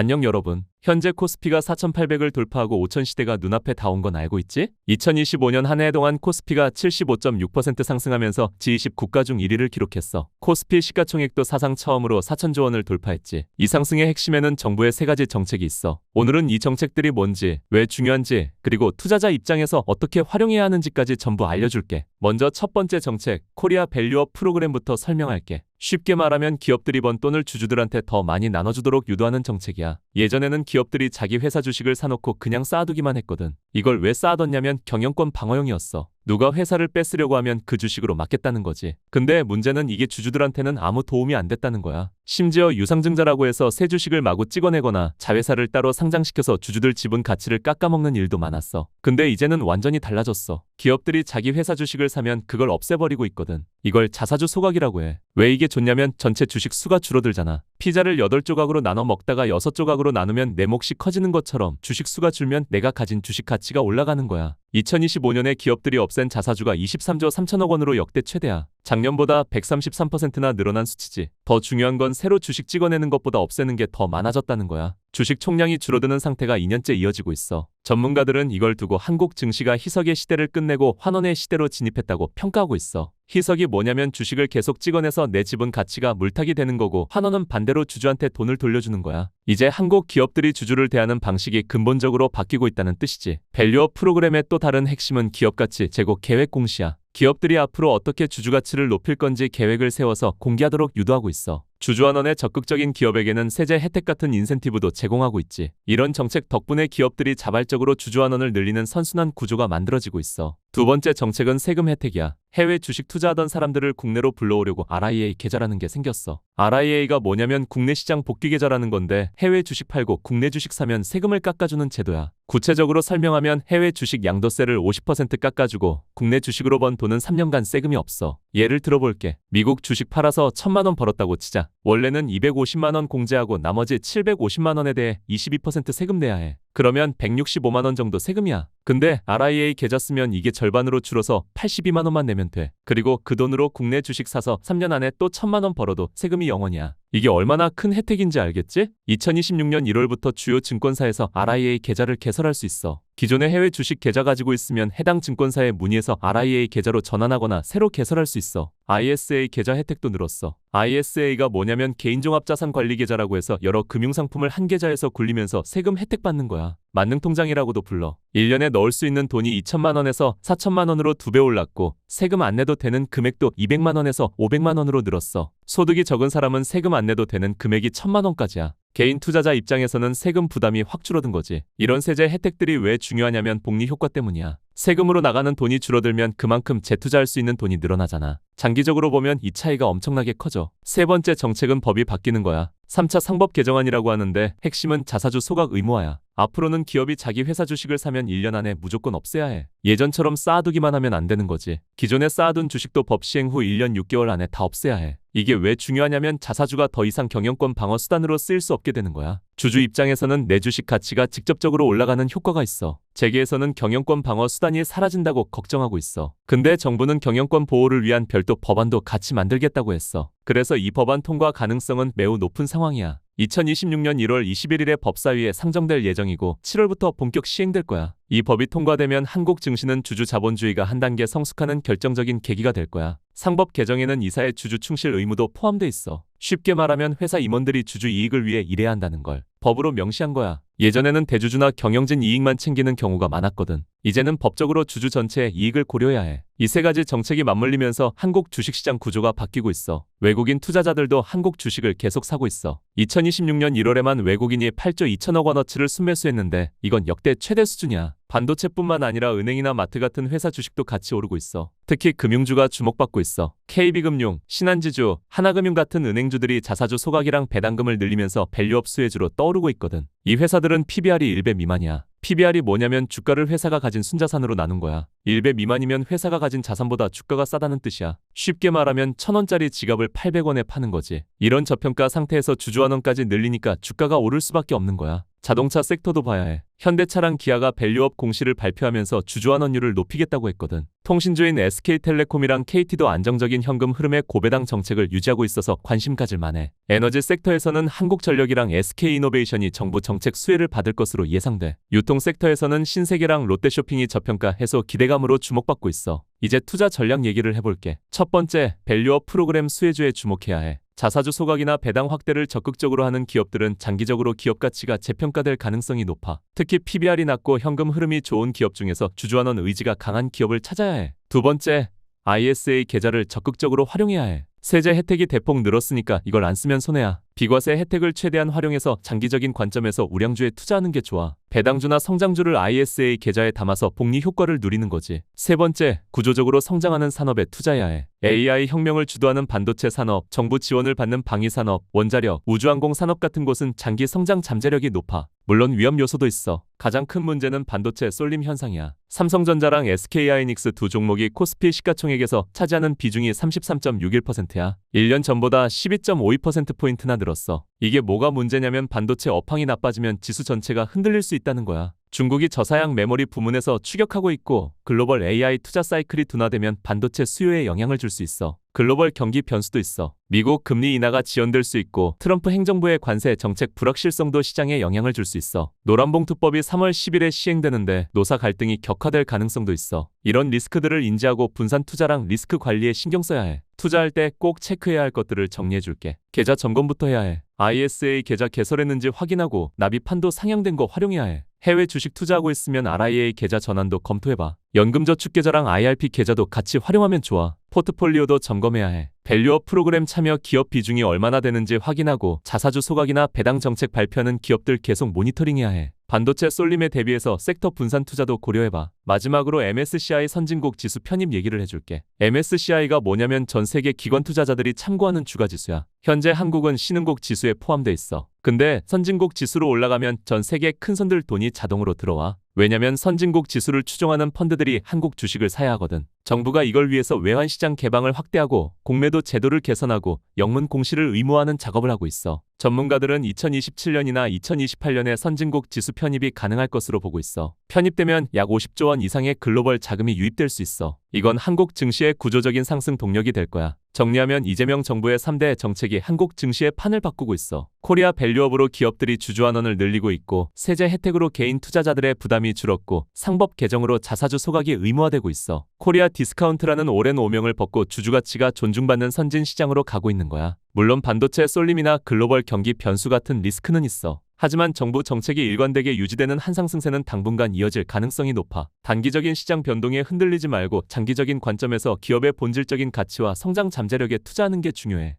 안녕 여러분. 현재 코스피가 4,800을 돌파하고 5,000 시대가 눈앞에 다 온 건 알고 있지? 2025년 한 해 동안 코스피가 75.6% 상승하면서 G20 국가 중 1위를 기록했어. 코스피 시가총액도 사상 처음으로 4,000조 원을 돌파했지. 이 상승의 핵심에는 정부의 세 가지 정책이 있어. 오늘은 이 정책들이 뭔지, 왜 중요한지, 그리고 투자자 입장에서 어떻게 활용해야 하는지까지 전부 알려줄게. 먼저 첫 번째 정책, 코리아 밸류업 프로그램부터 설명할게. 쉽게 말하면 기업들이 번 돈을 주주들한테 더 많이 나눠주도록 유도하는 정책이야. 예전에는 기업들이 자기 회사 주식을 사놓고 그냥 쌓아두기만 했거든. 이걸 왜 쌓아뒀냐면 경영권 방어용이었어. 누가 회사를 뺏으려고 하면 그 주식으로 막겠다는 거지. 근데 문제는 이게 주주들한테는 아무 도움이 안 됐다는 거야. 심지어 유상증자라고 해서 새 주식을 마구 찍어내거나 자회사를 따로 상장시켜서 주주들 지분 가치를 깎아먹는 일도 많았어. 근데 이제는 완전히 달라졌어. 기업들이 자기 회사 주식을 사면 그걸 없애버리고 있거든. 이걸 자사주 소각이라고 해. 왜 이게 좋냐면 전체 주식 수가 줄어들잖아. 피자를 8조각으로 나눠 먹다가 6조각으로 나누면 내 몫이 커지는 것처럼 주식 수가 줄면 내가 가진 주식 가치가 올라가는 거야. 2025년에 기업들이 없앤 자사주가 23조 3천억 원으로 역대 최대야. 작년보다 133%나 늘어난 수치지. 더 중요한 건 새로 주식 찍어내는 것보다 없애는 게 더 많아졌다는 거야. 주식 총량이 줄어드는 상태가 2년째 이어지고 있어. 전문가들은 이걸 두고 한국 증시가 희석의 시대를 끝내고 환원의 시대로 진입했다고 평가하고 있어. 희석이 뭐냐면 주식을 계속 찍어내서 내 지분 가치가 물타기 되는 거고, 환원은 반대로 주주한테 돈을 돌려주는 거야. 이제 한국 기업들이 주주를 대하는 방식이 근본적으로 바뀌고 있다는 뜻이지. 밸류업 프로그램의 또 다른 핵심은 기업가치 제고 계획 공시야. 기업들이 앞으로 어떻게 주주가치를 높일 건지 계획을 세워서 공개하도록 유도하고 있어. 주주환원에 적극적인 기업에게는 세제 혜택 같은 인센티브도 제공하고 있지. 이런 정책 덕분에 기업들이 자발적으로 주주환원을 늘리는 선순환 구조가 만들어지고 있어. 두 번째 정책은 세금 혜택이야. 해외 주식 투자하던 사람들을 국내로 불러오려고 RIA 계좌라는 게 생겼어. RIA가 뭐냐면 국내 시장 복귀 계좌라는 건데, 해외 주식 팔고 국내 주식 사면 세금을 깎아주는 제도야. 구체적으로 설명하면 해외 주식 양도세를 50% 깎아주고 국내 주식으로 번 돈은 3년간 세금이 없어. 예를 들어볼게. 미국 주식 팔아서 1,000만 원 벌었다고 치자. 원래는 250만 원 공제하고 나머지 750만 원에 대해 22% 세금 내야 해. 그러면 165만 원 정도 세금이야. 근데 RIA 계좌 쓰면 이게 절반으로 줄어서 82만 원만 내면 돼. 그리고 그 돈으로 국내 주식 사서 3년 안에 또 1,000만 원 벌어도 세금이 0원이야. 이게 얼마나 큰 혜택인지 알겠지? 2026년 1월부터 주요 증권사에서 RIA 계좌를 개설할 수 있어. 기존의 해외 주식 계좌 가지고 있으면 해당 증권사에 문의해서 RIA 계좌로 전환하거나 새로 개설할 수 있어. ISA 계좌 혜택도 늘었어. ISA가 뭐냐면 개인종합자산관리 계좌라고 해서 여러 금융상품을 한 계좌에서 굴리면서 세금 혜택 받는 거야. 만능통장이라고도 불러. 1년에 넣을 수 있는 돈이 2천만 원에서 4천만 원으로 2배 올랐고, 세금 안 내도 되는 금액도 200만 원에서 500만 원으로 늘었어. 소득이 적은 사람은 세금 안 내도 되는 금액이 1,000만 원까지야. 개인 투자자 입장에서는 세금 부담이 확 줄어든 거지. 이런 세제 혜택들이 왜 중요하냐면 복리 효과 때문이야. 세금으로 나가는 돈이 줄어들면 그만큼 재투자할 수 있는 돈이 늘어나잖아. 장기적으로 보면 이 차이가 엄청나게 커져. 세 번째 정책은 법이 바뀌는 거야. 3차 상법 개정안이라고 하는데 핵심은 자사주 소각 의무화야. 앞으로는 기업이 자기 회사 주식을 사면 1년 안에 무조건 없애야 해. 예전처럼 쌓아두기만 하면 안 되는 거지. 기존에 쌓아둔 주식도 법 시행 후 1년 6개월 안에 다 없애야 해. 이게 왜 중요하냐면 자사주가 더 이상 경영권 방어 수단으로 쓰일 수 없게 되는 거야. 주주 입장에서는 내 주식 가치가 직접적으로 올라가는 효과가 있어. 재계에서는 경영권 방어 수단이 사라진다고 걱정하고 있어. 근데 정부는 경영권 보호를 위한 별도 법안도 같이 만들겠다고 했어. 그래서 이 법안 통과 가능성은 매우 높은 상황이야. 2026년 1월 21일에 법사위에 상정될 예정이고 7월부터 본격 시행될 거야. 이 법이 통과되면 한국 증시는 주주 자본주의가 한 단계 성숙하는 결정적인 계기가 될 거야. 상법 개정에는 이사의 주주 충실 의무도 포함돼 있어. 쉽게 말하면 회사 임원들이 주주 이익을 위해 일해야 한다는 걸 법으로 명시한 거야. 예전에는 대주주나 경영진 이익만 챙기는 경우가 많았거든. 이제는 법적으로 주주 전체의 이익을 고려해야 해. 이 세 가지 정책이 맞물리면서 한국 주식시장 구조가 바뀌고 있어. 외국인 투자자들도 한국 주식을 계속 사고 있어. 2026년 1월에만 외국인이 8조 2천억 원어치를 순매수했는데 이건 역대 최대 수준이야. 반도체뿐만 아니라 은행이나 마트 같은 회사 주식도 같이 오르고 있어. 특히 금융주가 주목받고 있어. KB금융, 신한지주, 하나금융 같은 은행주들이 자사주 소각이랑 배당금을 늘리면서 밸류업 수혜주로 떠오르고 있거든. 이 회사들은 PBR이 1배 미만이야. PBR이 뭐냐면 주가를 회사가 가진 순자산으로 나눈 거야. 1배 미만이면 회사가 가진 자산보다 주가가 싸다는 뜻이야. 쉽게 말하면 1,000원짜리 지갑을 800원에 파는 거지. 이런 저평가 상태에서 주주환원까지 늘리니까 주가가 오를 수밖에 없는 거야. 자동차 섹터도 봐야 해. 현대차랑 기아가 밸류업 공시를 발표하면서 주주환원율을 높이겠다고 했거든. 통신주인 SK텔레콤이랑 KT도 안정적인 현금 흐름의 고배당 정책을 유지하고 있어서 관심 가질 만해. 에너지 섹터에서는 한국전력이랑 SK이노베이션이 정부 정책 수혜를 받을 것으로 예상돼. 유통 섹터에서는 신세계랑 롯데쇼핑이 저평가 해소 기대감으로 주목받고 있어. 이제 투자 전략 얘기를 해볼게. 첫 번째, 밸류업 프로그램 수혜주에 주목해야 해. 자사주 소각이나 배당 확대를 적극적으로 하는 기업들은 장기적으로 기업 가치가 재평가될 가능성이 높아. 특히 PBR이 낮고 현금 흐름이 좋은 기업 중에서 주주환원 의지가 강한 기업을 찾아야 해. 두 번째, ISA 계좌를 적극적으로 활용해야 해. 세제 혜택이 대폭 늘었으니까 이걸 안 쓰면 손해야. 비과세 혜택을 최대한 활용해서 장기적인 관점에서 우량주에 투자하는 게 좋아. 배당주나 성장주를 ISA 계좌에 담아서 복리 효과를 누리는 거지. 세 번째, 구조적으로 성장하는 산업에 투자해야 해. AI 혁명을 주도하는 반도체 산업, 정부 지원을 받는 방위 산업, 원자력, 우주항공 산업 같은 곳은 장기 성장 잠재력이 높아. 물론 위험 요소도 있어. 가장 큰 문제는 반도체 쏠림 현상이야. 삼성전자랑 SK하이닉스 두 종목이 코스피 시가총액에서 차지하는 비중이 33.61%야. 1년 전보다 12.52%포인트나 늘었어. 이게 뭐가 문제냐면 반도체 업황이 나빠지면 지수 전체가 흔들릴 수 있다는 거야. 중국이 저사양 메모리 부문에서 추격하고 있고 글로벌 AI 투자 사이클이 둔화되면 반도체 수요에 영향을 줄 수 있어. 글로벌 경기 변수도 있어. 미국 금리 인하가 지연될 수 있고 트럼프 행정부의 관세 정책 불확실성도 시장에 영향을 줄 수 있어. 노란봉투법이 3월 10일에 시행되는데 노사 갈등이 격화될 가능성도 있어. 이런 리스크들을 인지하고 분산 투자랑 리스크 관리에 신경 써야 해. 투자할 때 꼭 체크해야 할 것들을 정리해줄게. 계좌 점검부터 해야 해. ISA 계좌 개설했는지 확인하고 납입한도 상향된 거 활용해야 해. 해외 주식 투자하고 있으면 RIA 계좌 전환도 검토해봐. 연금저축계좌랑 IRP 계좌도 같이 활용하면 좋아. 포트폴리오도 점검해야 해. 밸류업 프로그램 참여 기업 비중이 얼마나 되는지 확인하고 자사주 소각이나 배당 정책 발표하는 기업들 계속 모니터링해야 해. 반도체 쏠림에 대비해서 섹터 분산 투자도 고려해봐. 마지막으로 MSCI 선진국 지수 편입 얘기를 해줄게. MSCI가 뭐냐면 전 세계 기관 투자자들이 참고하는 주가 지수야. 현재 한국은 신흥국 지수에 포함돼 있어. 근데 선진국 지수로 올라가면 전 세계 큰 손들 돈이 자동으로 들어와. 왜냐면 선진국 지수를 추종하는 펀드들이 한국 주식을 사야 하거든. 정부가 이걸 위해서 외환시장 개방을 확대하고 공매도 제도를 개선하고 영문 공시를 의무화하는 작업을 하고 있어. 전문가들은 2027년이나 2028년에 선진국 지수 편입이 가능할 것으로 보고 있어. 편입되면 약 50조 원 이상의 글로벌 자금이 유입될 수 있어. 이건 한국 증시의 구조적인 상승 동력이 될 거야. 정리하면 이재명 정부의 3대 정책이 한국 증시의 판을 바꾸고 있어. 코리아 밸류업으로 기업들이 주주환원을 늘리고 있고 세제 혜택으로 개인 투자자들의 부담이 줄었고 상법 개정으로 자사주 소각이 의무화되고 있어. 코리아 디스카운트라는 오랜 오명을 벗고 주주가치가 존중받는 선진 시장으로 가고 있는 거야. 물론 반도체 쏠림이나 글로벌 경기 변수 같은 리스크는 있어. 하지만 정부 정책이 일관되게 유지되는 한상승세는 당분간 이어질 가능성이 높아. 단기적인 시장 변동에 흔들리지 말고 장기적인 관점에서 기업의 본질적인 가치와 성장 잠재력에 투자하는 게 중요해.